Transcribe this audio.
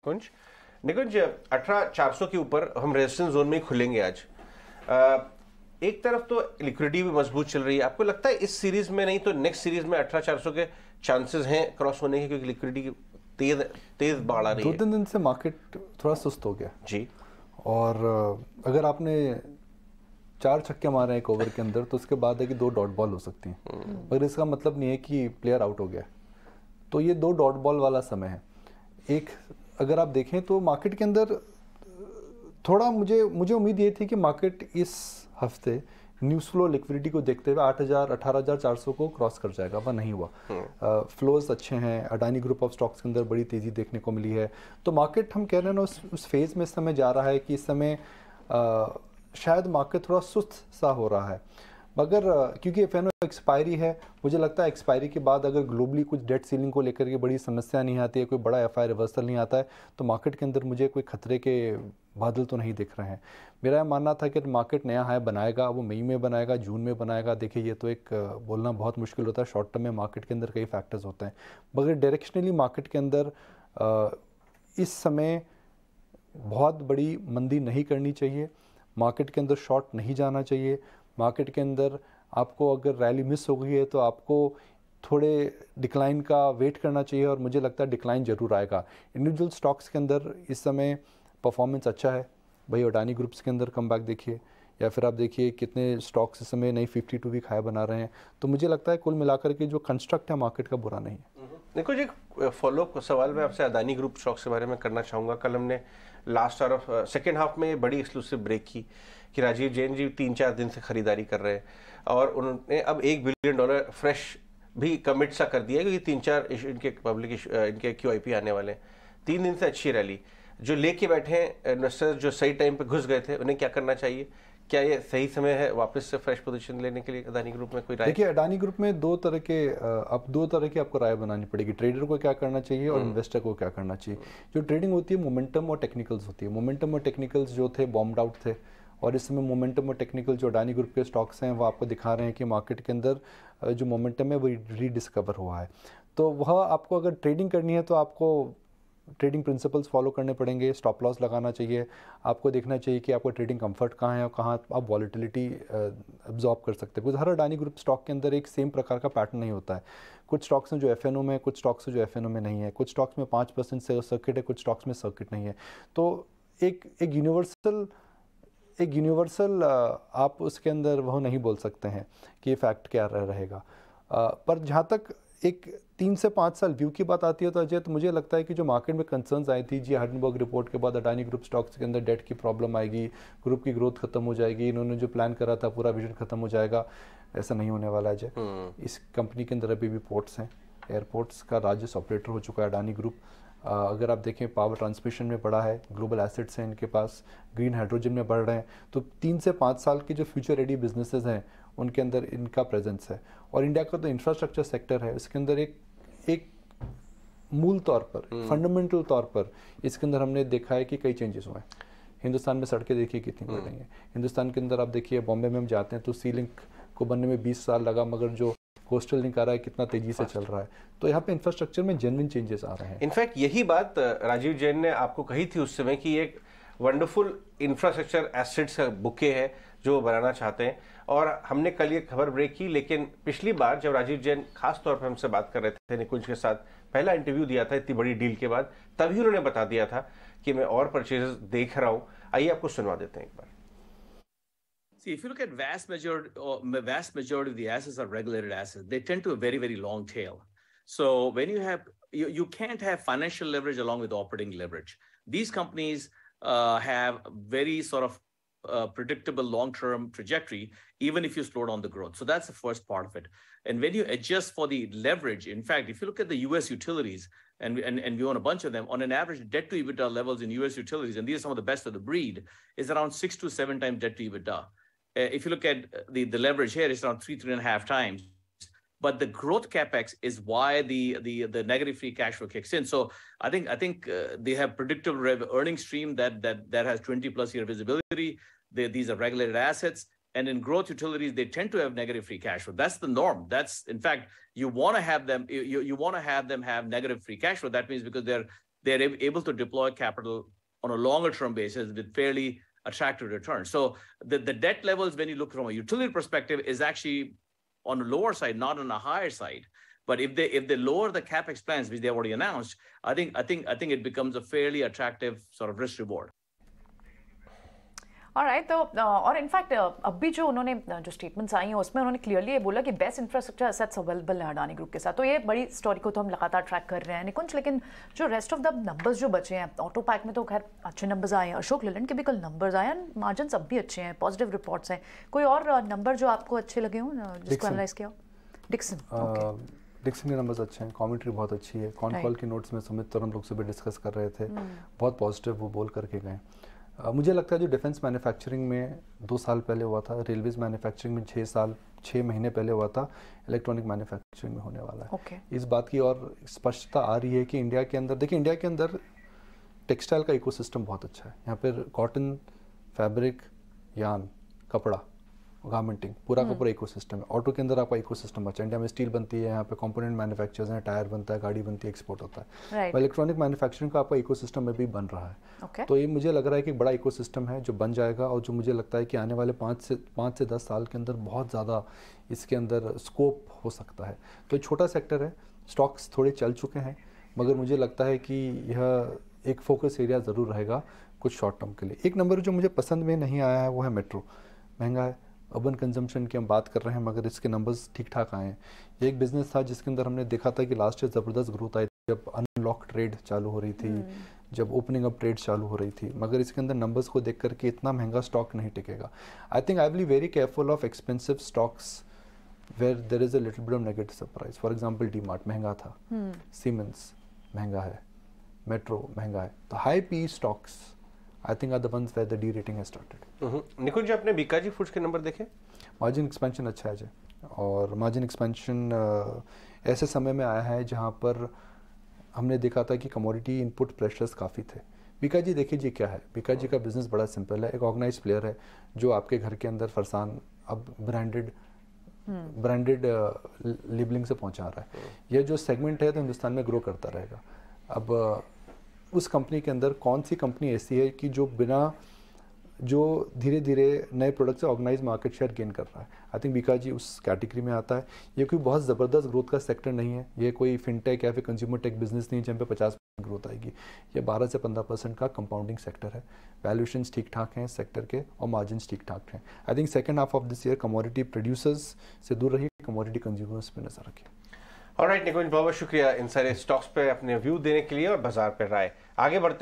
कुंज निकुंज 18,400 के ऊपर हम रेजिस्टेंस जोन में ही खुलेंगे आज। एक तरफ तो लिक्विडिटी भी मजबूत चल रही है, आपको लगता है इस सीरीज में नहीं तो नेक्स्ट सीरीज में 18,400 के चांसेस हैं क्रॉस होने के, क्योंकि लिक्विडिटी तेज तेज बढ़ आ रही है। 2-3 दिन से मार्केट थोड़ा सुस्त हो गया जी, और अगर आपने 4 छक्के मारे एक ओवर के अंदर तो उसके बाद है कि 2 डॉट बॉल हो सकती हैं, मगर इसका मतलब नहीं है कि प्लेयर आउट हो गया। तो ये 2 डॉट बॉल वाला समय है। एक अगर आप देखें तो मार्केट के अंदर थोड़ा मुझे उम्मीद ये थी कि मार्केट इस हफ्ते न्यूज़ फ्लो लिक्विडिटी को देखते हुए 18,400 को क्रॉस कर जाएगा, वह नहीं हुआ। फ्लोज अच्छे हैं, अडानी ग्रुप ऑफ स्टॉक्स के अंदर बड़ी तेज़ी देखने को मिली है। तो मार्केट हम कह रहे हैं ना उस फेज़ में इस समय जा रहा है कि इस समय शायद मार्केट थोड़ा सुस्त सा हो रहा है, मगर क्योंकि एफएनओ एक्सपायरी है, मुझे लगता है एक्सपायरी के बाद अगर ग्लोबली कुछ डेट सीलिंग को लेकर के बड़ी समस्या नहीं आती है, कोई बड़ा एफआई रिवर्सल नहीं आता है, तो मार्केट के अंदर मुझे कोई खतरे के बादल तो नहीं दिख रहे हैं। मेरा यह मानना था कि मार्केट नया हाई बनाएगा, वो मई में बनाएगा, जून में बनाएगा। देखिए ये तो एक बोलना बहुत मुश्किल होता है, शॉर्ट टर्म में मार्केट के अंदर कई फैक्टर्स होते हैं, मगर डायरेक्शनली मार्केट के अंदर इस समय बहुत बड़ी मंदी नहीं करनी चाहिए, मार्केट के अंदर शॉर्ट नहीं जाना चाहिए। मार्केट के अंदर आपको अगर रैली मिस हो गई है तो आपको थोड़े डिक्लाइन का वेट करना चाहिए, और मुझे लगता है डिक्लाइन जरूर आएगा। इंडिविजुअल स्टॉक्स के अंदर इस समय परफॉर्मेंस अच्छा है भाई, अडानी ग्रुप्स के अंदर कमबैक देखिए, या फिर आप देखिए कितने स्टॉक्स इस समय नई 52 वीक हाई बना रहे हैं। तो मुझे लगता है कुल मिलाकर के जो कंस्ट्रक्ट है मार्केट का बुरा नहीं है। देखो जी, एक फॉलोअप सवाल मैं आपसे अडानी ग्रुप स्टॉक्स के बारे में करना चाहूँगा। कल हमने last hour of second half में बड़ी एक्सक्लूसिव ब्रेक की कि राजीव जैन जी 3-4 दिन से खरीदारी कर रहे हैं, और उन्होंने अब $1 बिलियन फ्रेश भी कमिट सा कर दिया, क्योंकि 3-4 इनके पब्लिक इनके QIP आने वाले हैं। 3 दिन से अच्छी रैली जो लेके बैठे हैं इन्वेस्टर्स, जो सही टाइम पे घुस गए थे, उन्हें क्या करना चाहिए? क्या ये सही समय है वापस से फ्रेश पोजीशन लेने के लिए? अडानी ग्रुप में कोई राय? देखिए अडानी ग्रुप में दो तरह की आपको राय बनानी पड़ेगी। ट्रेडर को क्या करना चाहिए और इन्वेस्टर को क्या करना चाहिए। जो ट्रेडिंग होती है मोमेंटम और टेक्निकल्स होती है। मोमेंटम और टेक्निकल्स जो थे बॉम्ब्ड आउट थे, और इस समय मोमेंटम और टेक्निकल जो अडानी ग्रुप के स्टॉक्स हैं वो आपको दिखा रहे हैं कि मार्केट के अंदर जो मोमेंटम है वो रीडिस्कवर हुआ है। तो वह आपको अगर ट्रेडिंग करनी है तो आपको ट्रेडिंग प्रिंसिपल्स फॉलो करने पड़ेंगे। स्टॉप लॉस लगाना चाहिए, आपको देखना चाहिए कि आपको ट्रेडिंग कंफर्ट कहाँ है और कहाँ आप वॉलेटिलिटी एब्जॉर्ब कर सकते हैं। Because her Adani group stock के अंदर एक सेम प्रकार का पैटर्न नहीं होता है। कुछ स्टॉक्स हैं जो एफएनओ में, कुछ स्टॉक्स हैं जो एफएनओ में नहीं है, कुछ स्टॉक्स में 5% से सर्किट है, कुछ स्टॉक्स में सर्किट नहीं है। तो एक यूनिवर्सल आप उसके अंदर वह नहीं बोल सकते हैं कि फैक्ट क्या रहेगा। पर जहाँ तक एक 3 से 5 साल व्यू की बात आती है तो अजय, तो मुझे लगता है कि जो मार्केट में कंसर्न्स आई थी जी हिंडनबर्ग रिपोर्ट के बाद अडानी ग्रुप स्टॉक्स के अंदर डेट की प्रॉब्लम आएगी, ग्रुप की ग्रोथ खत्म हो जाएगी, इन्होंने जो प्लान करा था पूरा विजन खत्म हो जाएगा, ऐसा नहीं होने वाला अजय। इस कंपनी के अंदर अभी भी पोर्ट्स हैं, एयरपोर्ट्स का राजस्व ऑपरेटर हो चुका है अडानी ग्रुप। अगर आप देखें पावर ट्रांसमिशन में बढ़ा है, ग्लोबल एसेट्स हैं इनके पास, ग्रीन हाइड्रोजन में बढ़ रहे हैं। तो 3 से 5 साल के जो फ्यूचर रेडी बिजनेसेस हैं उनके अंदर इनका प्रेजेंस है। और इंडिया का तो इंफ्रास्ट्रक्चर सेक्टर है, इसके अंदर एक मूल तौर पर, फंडामेंटल तौर पर इसके अंदर हमने देखा है कि कई चेंजेस हुए हैं। हिंदुस्तान में सड़कें देखिए कितनी बढ़ रही हैं। हिंदुस्तान के अंदर आप देखिए बॉम्बे में हम जाते हैं तो सी लिंक को बनने में 20 साल लगा, मगर जो कोस्टल लिंक आ रहा है कितना तेजी से चल रहा है। तो यहाँ पे इंफ्रास्ट्रक्चर में जेन्युइन चेंजेस आ रहे हैं। इनफैक्ट यही बात राजीव जैन ने आपको कही थी उस समय कि एक वंडरफुल इंफ्रास्ट्रक्चर एसेट्स का बुके है जो बनाना चाहते हैं। और हमने कल ये खबर ब्रेक की, लेकिन पिछली बार जब राजीव जैन खास तौर पर हमसे बात कर रहे थे, निकुंज के साथ पहला इंटरव्यू दिया था इतनी बड़ी डील के बाद, तभी उन्होंने बता दिया था कि मैं और परचेजेस देख रहा हूं। आइए आपको सुनवा देते हैं एक बार। See, if you look at vast majority of the assets are regulated assets. They tend to a very, very long tail. So when you can't have financial leverage along with operating leverage. These companies have very sort of predictable long-term trajectory, even if you slow down the growth. So that's the first part of it. And when you adjust for the leverage, in fact, if you look at the US utilities, and we own a bunch of them, on an average debt to EBITDA levels in US utilities, and these are some of the best of the breed, is around 6 to 7 times debt to EBITDA. If you look at the leverage here, it's around 3.5 times. But the growth capex is why the negative free cash flow kicks in. So I think they have predictable earning stream that has 20+ year visibility. These are regulated assets, and in growth utilities they tend to have negative free cash flow. That's the norm. That's, in fact, you want to have them. You want to have them have negative free cash flow. That means because they're they're able to deploy capital on a longer term basis with fairly attractive returns. So the debt levels, when you look from a utility perspective, is actually on the lower side, not on the higher side. But if they lower the capex plans, which they've already announced, I think it becomes a fairly attractive sort of risk reward. Alright, तो और in fact अभी जो उन्होंने जो statements आई हैं उसमें उन्होंने clearly ये बोला कि बेस्ट इंफ्रास्ट्रक्चर एसेट्स अवेलेबल है अडानी ग्रुप के साथ, तो ये बड़ी स्टोरी को तो हम लगातार ट्रैक कर रहे हैं निकुंज। लेकिन जो रेस्ट ऑफ द नंबर्स जो बचे हैं, ऑटो पैक में तो खैर अच्छे नंबर्स आए हैं, अशोक लेलैंड के भी कल नंबर्स आए हैं, मार्जिन सब भी अच्छे हैं, पॉजिटिव रिपोर्ट्स हैं। कोई और नंबर जो आपको अच्छे लगे हों जिसको एनालाइज किया? डिक्सन के नंबर्स अच्छे हैं, कमेंट्री बहुत अच्छी है, कॉन कॉल के नोट्स में सुमित और हम लोग सुबह डिस्कस कर रहे थे, बहुत पॉजिटिव वो बोल करके गए। मुझे लगता है जो डिफेंस मैन्युफैक्चरिंग में 2 साल पहले हुआ था, रेलवेज मैन्युफैक्चरिंग में 6 महीने पहले हुआ था, इलेक्ट्रॉनिक मैन्युफैक्चरिंग में होने वाला है। इस बात की और स्पष्टता आ रही है कि इंडिया के अंदर, देखिए इंडिया के अंदर टेक्सटाइल का इकोसिस्टम बहुत अच्छा है। यहाँ पर कॉटन, फैब्रिक, यार्न, कपड़ा, गारमेंटिंग, पूरा का पूरा इकोसिस्टम है। ऑटो के अंदर आपका इकोसिस्टम अच्छा है, इंडिया में स्टील बनती है, यहाँ पे कंपोनेंट मैन्युफैक्चर्स हैं, टायर बनता है, गाड़ी बनती है, एक्सपोर्ट होता है। इलेक्ट्रॉनिक मैन्युफैक्चरिंग का आपका इकोसिस्टम में भी बन रहा है। तो ये मुझे लग रहा है कि बड़ा इकोसिस्टम है जो बन जाएगा, और जो मुझे लगता है कि आने वाले 5 से 10 साल के अंदर बहुत ज़्यादा इसके अंदर स्कोप हो सकता है। तो ये छोटा सेक्टर है, स्टॉक्स थोड़े चल चुके हैं, मगर मुझे लगता है कि यह एक फोकस एरिया ज़रूर रहेगा कुछ शॉर्ट टर्म के लिए। एक नंबर जो मुझे पसंद में नहीं आया है वो है मेट्रो। महंगा है, अर्बन कंजम्पशन की हम बात कर रहे हैं, मगर इसके नंबर्स ठीक ठाक आए हैं। ये एक बिजनेस था जिसके अंदर हमने देखा था कि लास्ट ईयर ज़बरदस्त ग्रोथ आई जब अनलॉक ट्रेड चालू हो रही थी, जब ओपनिंग अप ट्रेड चालू हो रही थी, मगर इसके अंदर नंबर्स को देख करके इतना महंगा स्टॉक नहीं टिकेगा। I think I will be very careful of expensive stocks where there is a little bit of negative surprise. For example DMart महंगा था, सीमेंस महंगा है, मेट्रो महंगा है। तो high P stocks I think are the ones where the de-rating has started. निकुंज जी, आपने Bikaji foods के number देखे? मार्जिन एक्सपेंशन अच्छा है जी, और मार्जिन एक्सपेंशन ऐसे समय में आया है जहां पर हमने देखा था कि कमोडिटी इनपुट प्रेशर्स काफ़ी थे। बीकाजी देखिए जी क्या है, बीकाजी का बिजनेस बड़ा सिंपल है, एक ऑर्गेनाइज प्लेयर है जो आपके घर के अंदर फरसान अब ब्रांडेड लेबलिंग से पहुंचा रहा है। यह जो सेगमेंट है तो हिंदुस्तान में ग्रो करता रहेगा। अब उस कंपनी के अंदर कौन सी कंपनी ऐसी है कि जो धीरे धीरे नए प्रोडक्ट से ऑर्गेनाइज मार्केट शेयर गेन कर रहा है? आई थिंक बीकाजी उस कैटेगरी में आता है। ये कोई बहुत ज़बरदस्त ग्रोथ का सेक्टर नहीं है, ये कोई फिनटेक या फिर कंज्यूमर टेक बिजनेस नहीं है जहाँ पे 50% ग्रोथ आएगी। ये 12 से 15% का कंपाउंडिंग सेक्टर है। वैल्यूएशंस ठीक ठाक हैं सेक्टर के, और मार्जिन ठीक ठाक हैं। I think second half of this year commodity producers से दूर रहिए, कमोडिटी कंज्यूमर्स पे नजर रखिए। ऑलराइट निकुंज, बहुत बहुत शुक्रिया इन सारे स्टॉक्स पे अपने व्यू देने के लिए और बाजार पे राय। आगे बढ़ते